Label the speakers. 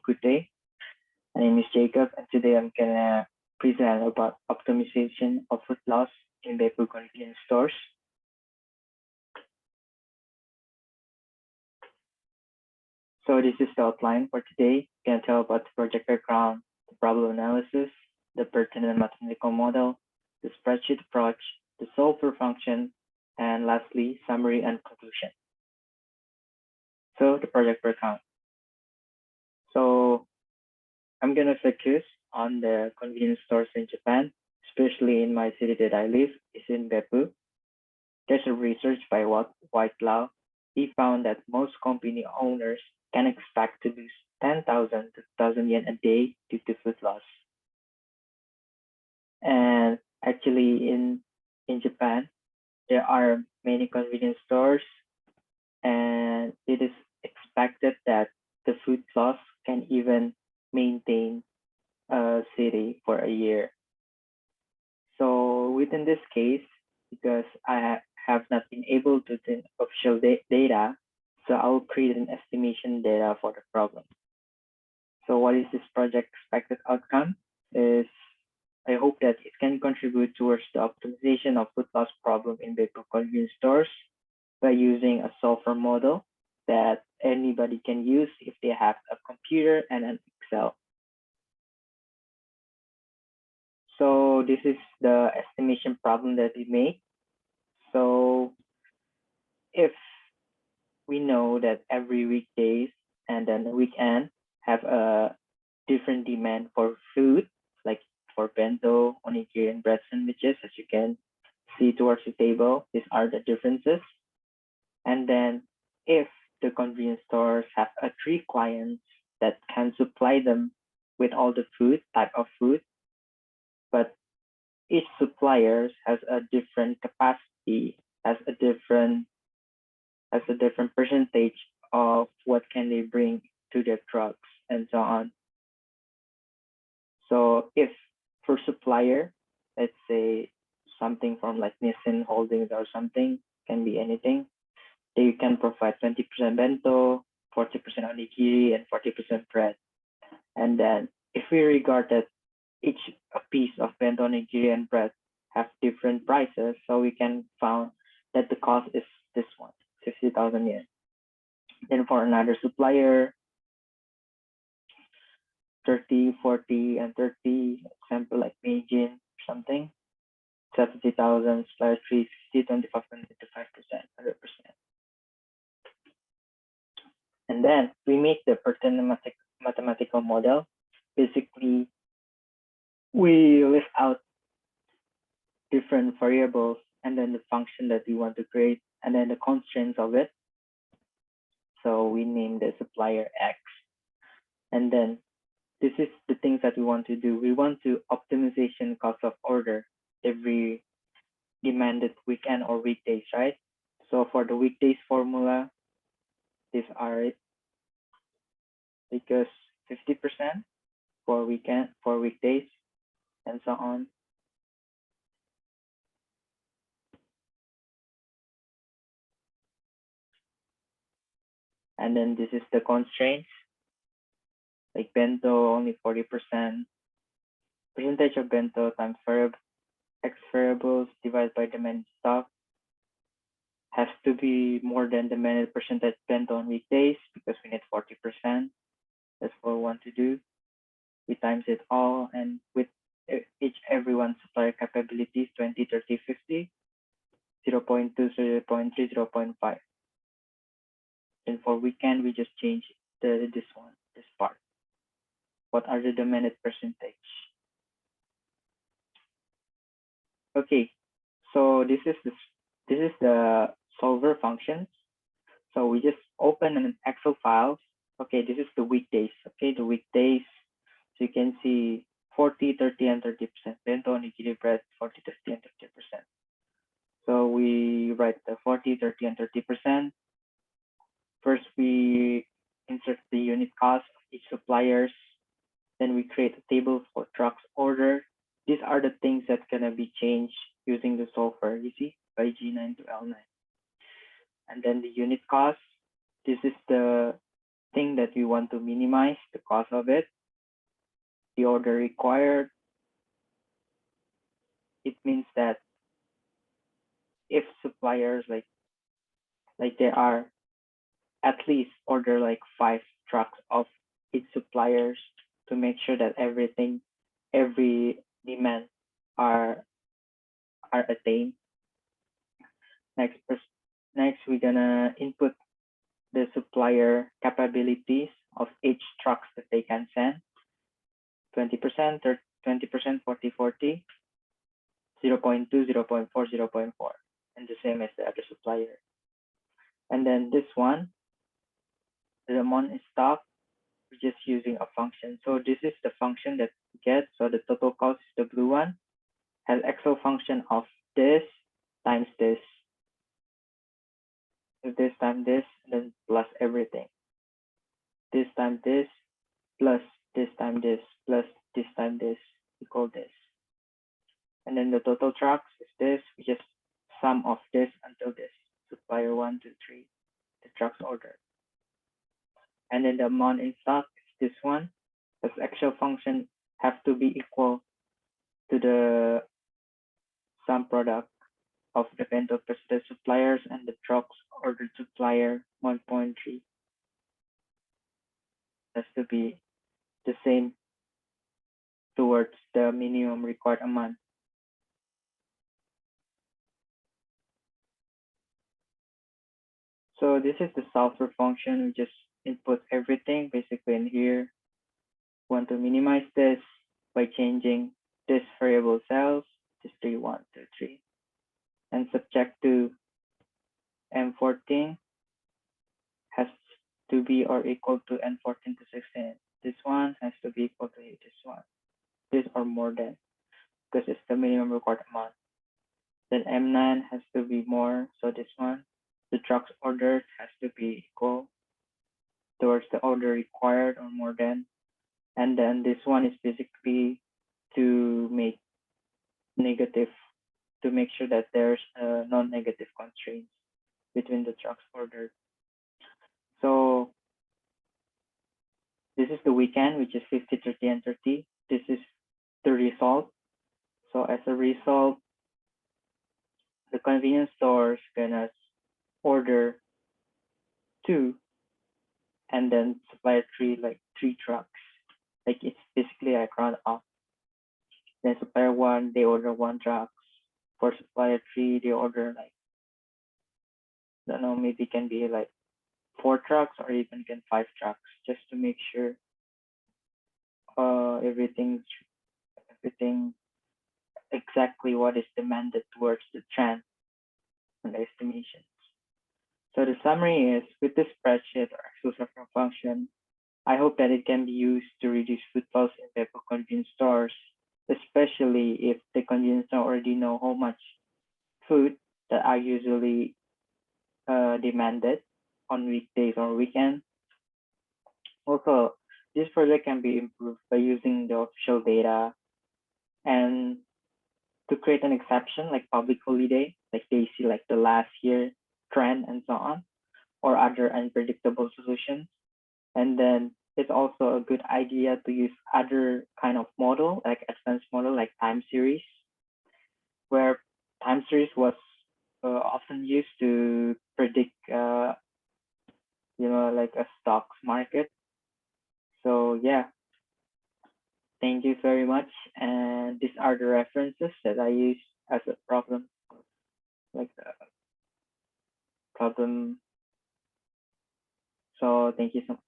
Speaker 1: good day. My name is Jacob, and today I'm gonna present about optimization of food loss in Beppu convenience stores. So this is the outline for today. I'm gonna tell about the project background, the problem analysis, the pertinent mathematical model, the spreadsheet approach, the solver function, and lastly, summary and conclusion. So the project background. So I'm gonna focus on the convenience stores in Japan, especially in my city that I live, is in Beppu. There's a research by Whitelaw. He found that most company owners can expect to lose 10,000 to 1,000 yen a day due to food loss. And actually, in Japan, there are many convenience stores, and it is expected that the food loss can even maintain a city for a year. So within this case, because I have not been able to obtain official data, so I will create an estimation data for the problem. So what is this project expected outcome? Is I hope that it can contribute towards the optimization of food loss problem in Beppu convenience stores by using a solver model that anybody can use if they have a computer and an Excel. So this is the estimation problem that we make. So if we know that every weekdays and then the weekend have a different demand for food, like for bento, onigiri, and bread sandwiches, as you can see towards the table, these are the differences. And then if the convenience stores have three clients that can supply them with all the food, type of food, but each supplier has a different capacity, has a different percentage of what can they bring to their trucks and so on. So if for supplier, let's say something from like Nissan Holdings or something, can be anything, they can provide 20% bento, 40% onigiri, and 40% bread. And then if we regard that each piece of bento, onigiri, and bread have different prices, so we can found that the cost is this one, 50,000 yen. Then for another supplier, 30, 40, and 30, example like Meijin or something, 70,000, supplier 350, 25, 25%, 100%. And then we make the pertinent mathematical model. Basically, we list out different variables and then the function that we want to create and then the constraints of it. So we name the supplier X. And then this is the things that we want to do. We want to optimization cost of order every demanded weekend or weekdays, right? So for the weekdays formula, these are it. Because 50% for weekdays, and so on. And then this is the constraints, like bento only 40%, percentage of bento times X variables divided by demanded stock has to be more than the demanded percentage bento on weekdays because we need 40%. That's what we want to do. We times it all, and with everyone's supplier capabilities 20, 30, 50, 0.2, 0.3, 0.5. And for weekend, we just change this part. What are the demanded percentage? Okay, so this is the solver functions. So we just open an Excel file. Okay, this is the weekdays. Okay, the weekdays. So you can see 40, 30, and 30%. Bento, onigiri, bread, 40, 30, and 30%. So we write the 40, 30, and 30%. First, we insert the unit cost of each suppliers. Then we create a table for trucks order. These are the things that gonna be changed using the solver, you see, by G9 to L9. And then the unit cost. This is the thing that we want to minimize the cost of it. The order required, it means that if suppliers like they are at least order like 5 trucks of each suppliers to make sure that every demand are are attained. Next, next we're gonna input the supplier capabilities of each trucks that they can send. 20%, or 20%, 40, 40, 0.2, 0.4, 0.4, and the same as the other supplier. And then this one, the amount in stock, we're just using a function. So this is the function that we get. So the total cost is the blue one, has Excel function of this times this, this times this, and then plus everything. This times this, plus this times this, plus this times this, equal this. And then the total trucks is this, we just sum of this until this. Supplier 1, 2, 3, the trucks ordered. And then the amount in stock is this one. This Excel function have to be equal to the sum product of the vendor plus the suppliers and the trucks ordered supplier 1.3 has to be the same towards the minimum required amount. So this is the solver function. We just input everything basically in here. Want to minimize this by changing this variable cells, just 3, 1, 2, 3, and subject to M14 has to be or equal to N14 to 16. This one has to be equal to this one, this or more than, because it's the minimum required amount. Then M9 has to be more, so this one, the trucks ordered has to be equal towards the order required or more than. And then this one is basically to make negative, to make sure that there's non-negative constraints between the trucks ordered. So this is the weekend, which is 50, 30, and 30. This is the result. So as a result, the convenience store is gonna order 2 and then supplier 3, like 3 trucks. Like it's basically like round up. Then supplier 1, they order 1 truck. For supplier 3, they order like, I don't know, maybe it can be like 4 trucks or even can 5 trucks, just to make sure everything exactly what is demanded towards the trend and the estimations. So the summary is, with this spreadsheet or Excel function, I hope that it can be used to reduce food loss in type of convenience stores, especially if the convenience store already know how much food that are usually demanded on weekdays or weekends. Also, this project can be improved by using the official data and to create an exception like public holiday, like they see like the last year trend and so on, or other unpredictable solutions. And then it's also a good idea to use other kind of model, like expense model, like time series, where time series was often used to predict, like a stocks market. So yeah, thank you very much. And these are the references that I use as a problem, like the problem. So thank you so much.